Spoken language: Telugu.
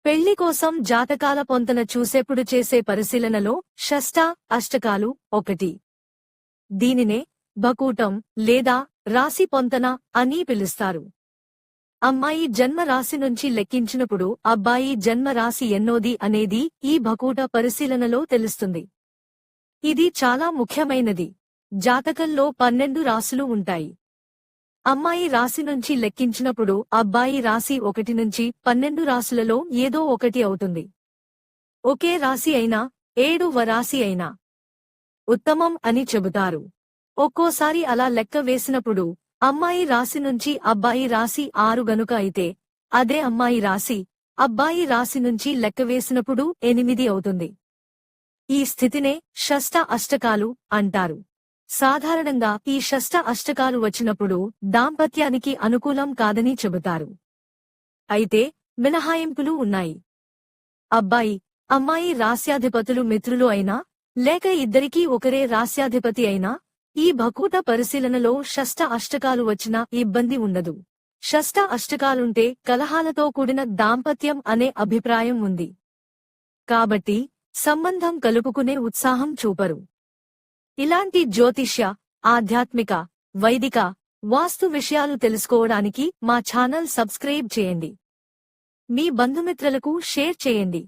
పెళ్లి కోసం జాతకాల పొంతన చూసేప్పుడు చేసే పరిశీలనలో షష్ట అష్టకాలు ఒకటి. దీనినే భకూటం లేదా రాశి పొంతన అని పిలుస్తారు. అమ్మాయి జన్మ రాశి నుంచి లెక్కించినప్పుడు అబ్బాయి జన్మ రాశి ఎన్నోది అనేది ఈ భకూట పరిశీలనలో తెలుస్తుంది. ఇది చాలా ముఖ్యమైనది. జాతకంలో 12 రాశులు ఉంటాయి. అమ్మాయి రాశి నుంచి లెక్కించినప్పుడు అబ్బాయి రాశి 1 నుంచి 12 రాశులలో ఏదో ఒకటి అవుతుంది. ఒకే రాశి అయినా 7వ రాశి అయినా ఉత్తమం అని చెబుతారు. ఒక్కోసారి అలా లెక్క వేసినప్పుడు అమ్మాయి రాశి నుంచి అబ్బాయి రాశి 6 గనుక అయితే అదే అమ్మాయి రాశి అబ్బాయి రాశి నుంచి లెక్క వేసినప్పుడు 8 అవుతుంది. ఈ స్థితినే షష్ట అష్టకాలు అంటారు. సాధారణంగా ఈ షష్ట అష్టకాలు వచ్చినప్పుడు దాంపత్యానికి అనుకూలం కాదని చెబుతారు. అయితే మినహాయింపులు ఉన్నాయి. అబ్బాయి అమ్మాయి రాస్యాధిపతులు మిత్రులు అయినా లేక ఇద్దరికీ ఒకరే రాస్యాధిపతి అయినా ఈ భకూట పరిశీలనలో షష్ట అష్టకాలు వచ్చినా ఇబ్బంది ఉండదు. షష్ట అష్టకాలుంటే కలహాలతో కూడిన దాంపత్యం అనే అభిప్రాయం ఉంది. కాబట్టి సంబంధం కలుపుకునే ఉత్సాహం చూపరు. ఇలాంటి జ్యోతిష్య, ఆధ్యాత్మిక, వైదిక, వాస్తు విషయాలు తెలుసుకోవడానికి మా ఛానల్ సబ్స్క్రైబ్ చేయండి. మీ బంధుమిత్రులకు షేర్ చేయండి.